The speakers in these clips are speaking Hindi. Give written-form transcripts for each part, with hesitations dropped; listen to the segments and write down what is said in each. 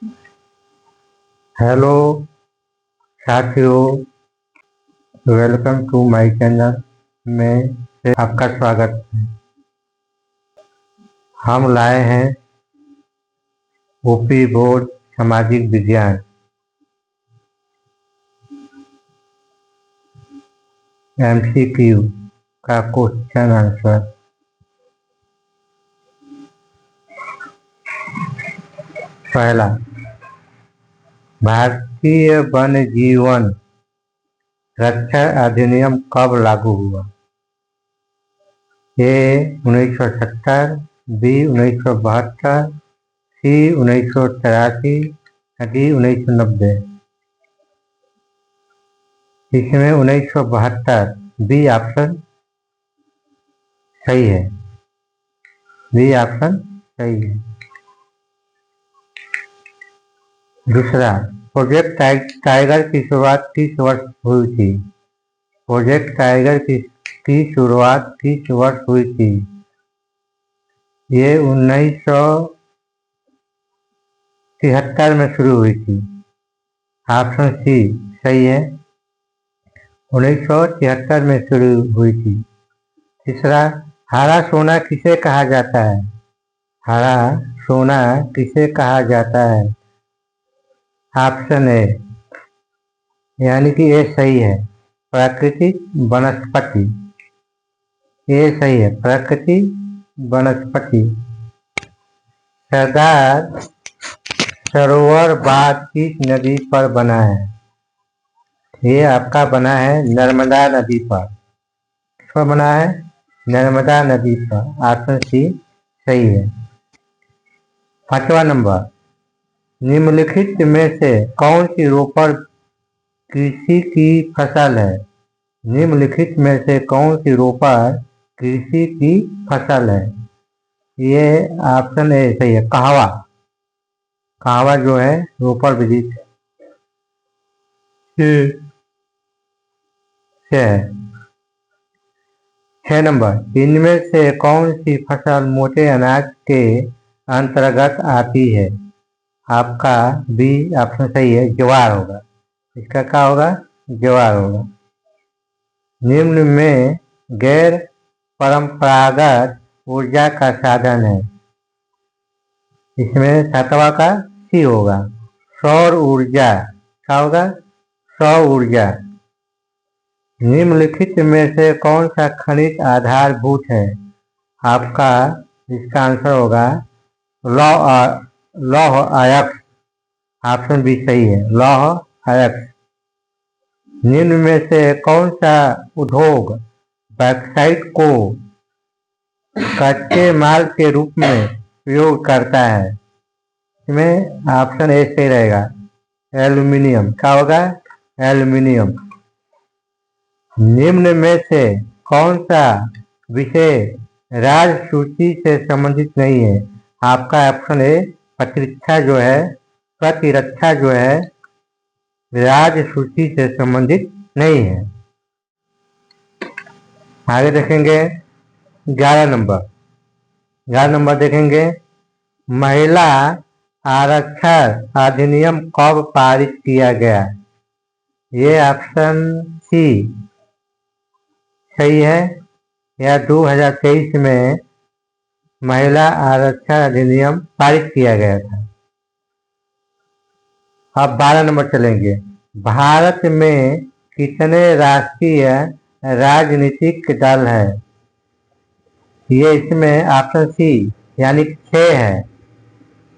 हेलो साथियों, वेलकम टू माय चैनल में से आपका स्वागत है। हम लाए हैं यूपी बोर्ड सामाजिक विज्ञान एमसीक्यू का क्वेश्चन आंसर। पहला, भारतीय वन्य जीवन रक्षा अधिनियम कब लागू हुआ? ए 1970, बी 1972, सी 1983, डी 1990। इसमें 1972 बी ऑप्शन सही है। बी ऑप्शन सही है। दूसरा, प्रोजेक्ट टाइगर की शुरुआत किस वर्ष हुई थी? प्रोजेक्ट टाइगर की शुरुआत किस वर्ष हुई थी? ये 1973 में शुरू हुई थी। ऑप्शन सी सही है, 1973 में शुरू हुई थी। तीसरा, हरा सोना किसे कहा जाता है? हरा सोना किसे कहा जाता है? ऑप्शन ए यानी कि ये सही है, प्राकृतिक वनस्पति। ये सही है, प्राकृतिक वनस्पति। सरदार सरोवर बांध किस नदी पर बना है? ये आपका बना है नर्मदा नदी पर। किस पर बना है? नर्मदा नदी पर। ऑप्शन सी सही है। पांचवा नंबर, निम्नलिखित में से कौन सी रोपड़ कृषि की फसल है? निम्नलिखित में से कौन सी रोपड़ कृषि की फसल है? ये ऑप्शन ए सही है, कहवा। कहवा जो है रोपड़ विधि से है। 6 नंबर, इनमें से कौन सी फसल मोटे अनाज के अंतर्गत आती है? आपका बी ऑप्शन सही है, ज्वार होगा। इसका क्या होगा? ज्वार होगा। निम्न में गैर परंपरागत ऊर्जा का साधन है। इसमें सातवां का सी होगा, सौर ऊर्जा। क्या होगा? सौर ऊर्जा। निम्नलिखित में से कौन सा खनिज आधारभूत है? आपका इसका आंसर होगा लौह अयस्क। ऑप्शन बी सही है, लौह अयस्क। निम्न में से कौन सा उद्योग बैक्साइट को कच्चे माल के रूप में प्रयोग करता है? इसमें ऑप्शन ए सही रहेगा, एल्यूमिनियम। क्या होगा? एल्यूमिनियम। निम्न में से कौन सा विषय राजसूची से संबंधित नहीं है? आपका ऑप्शन ए प्रतिरक्षा जो है राजसूची से संबंधित नहीं है। आगे देखेंगे 11 नंबर। 11 नंबर देखेंगे, महिला आरक्षण अधिनियम कब पारित किया गया? ये ऑप्शन सी सही है, या 2023 में महिला आरक्षण अधिनियम पारित किया गया था। अब 12 नंबर चलेंगे, भारत में कितने राष्ट्रीय राजनीतिक दल है? ये इसमें ऑप्शन सी यानी 6 है।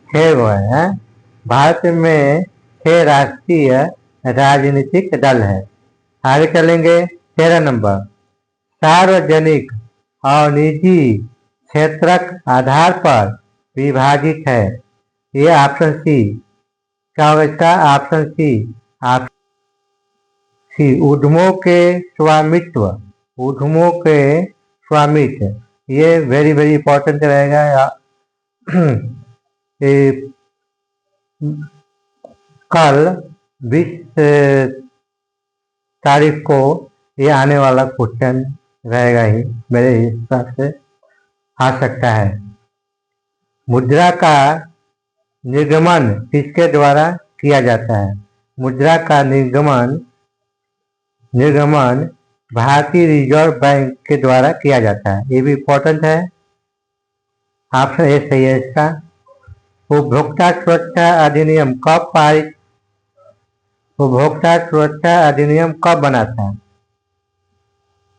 6 वो है। भारत में 6 राष्ट्रीय राजनीतिक दल है। आगे चलेंगे 13 नंबर, सार्वजनिक और निजी क्षेत्रक आधार पर विभाजित है। ये ऑप्शन सी क्या होगा? इसका ऑप्शन सी उद्यमों के स्वामित्व। उद्यमों के स्वामित्व ये वेरी वेरी इंपॉर्टेंट रहेगा। कल 20 तारीख को ये आने वाला क्वेश्चन रहेगा ही, मेरे हिसाब से आ सकता है। मुद्रा का निर्गमन किसके द्वारा किया जाता है? मुद्रा का निर्गमन भारतीय रिजर्व बैंक के द्वारा किया जाता है। ये भी इम्पोर्टेंट है। ऑप्शन ए सही है इसका। उपभोक्ता सुरक्षा अधिनियम कब पारित उपभोक्ता सुरक्षा अधिनियम कब बना था?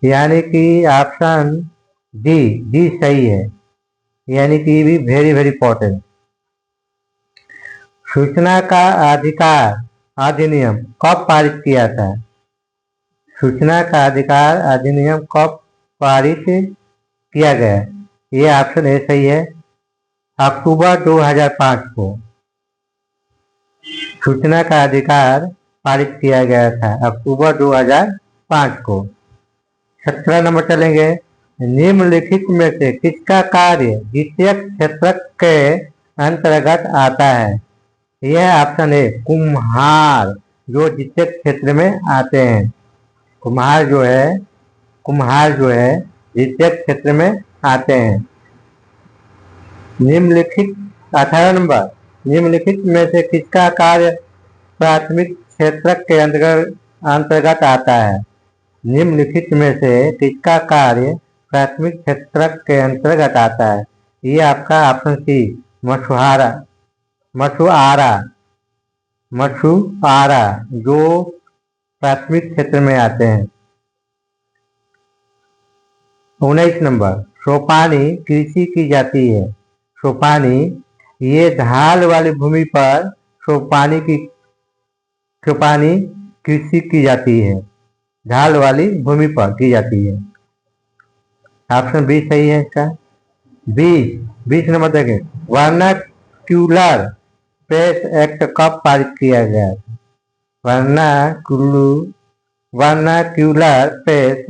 यानी कि ऑप्शन डी सही है। यानी कि भी वेरी वेरी इंपॉर्टेंट। सूचना का अधिकार अधिनियम कब पारित किया था? सूचना का अधिकार अधिनियम कब पारित किया गया? ये ऑप्शन ए सही है। अक्टूबर 2005 को सूचना का अधिकार पारित किया गया था, अक्टूबर 2005 को। 17 नंबर चलेंगे। निम्नलिखित में से किसका कार्य द्वितीयक क्षेत्र के अंतर्गत आता है? यह ऑप्शन है कुम्हार, जो द्वितीयक क्षेत्र में आते हैं। कुम्हार जो है द्वितीयक क्षेत्र में आते हैं। निम्नलिखित 18 नंबर। निम्नलिखित में से किसका कार्य प्राथमिक क्षेत्र के अंतर्गत आता है? निम्नलिखित में से किसका कार्य प्राथमिक क्षेत्र के अंतर्गत आता है? ये आपका ऑप्शन सी मछुआरा जो प्राथमिक क्षेत्र में आते हैं। 19 नंबर। सोपानी कृषि की जाती है। सोपानी ये ढाल वाली भूमि पर सोपानी कृषि की जाती है। ढाल वाली भूमि पर की जाती है। ऑप्शन बी सही है इसका। 20 नंबर देखें। वर्नाक्यूलर प्रेस एक्ट कब पारित किया गया? वर्नाक्यूलर प्रेस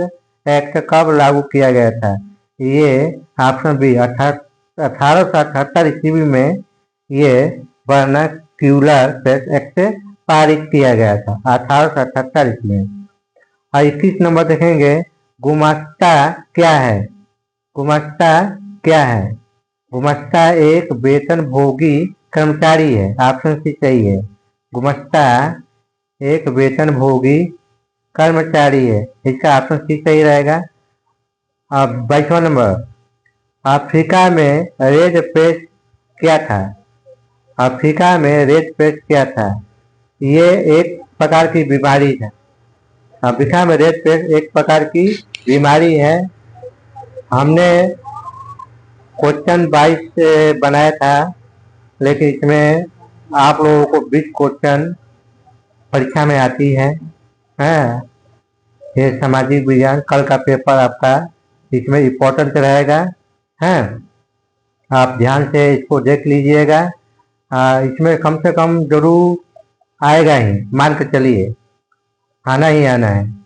एक्ट कब लागू किया गया था? ये ऑप्शन बी 1878 ईस्वी में ये वर्नाक्यूलर प्रेस एक्ट पारित किया गया था, 1878 ईस्वी में। और 21 नंबर देखेंगे। गुमास्ता क्या है? गुमास्ता एक वेतनभोगी कर्मचारी है। ऑप्शन सी सही है। गुमास्ता एक वेतनभोगी कर्मचारी है। इसका ऑप्शन सी सही रहेगा। अब 22वां नंबर। अफ्रीका में रेड पेस्ट क्या था? अफ्रीका में रेड पेस्ट क्या था? ये एक प्रकार की बीमारी है। अफ्रीका में रेड पेस्ट एक प्रकार की बीमारी है। हमने क्वेश्चन 22 से बनाया था, लेकिन इसमें आप लोगों को 20 क्वेश्चन परीक्षा में आती है। ये सामाजिक विज्ञान कल का पेपर आपका इसमें इम्पोर्टेंट रहेगा। आप ध्यान से इसको देख लीजिएगा। इसमें कम से कम जरूर आएगा ही, मान के चलिए, आना ही आना है।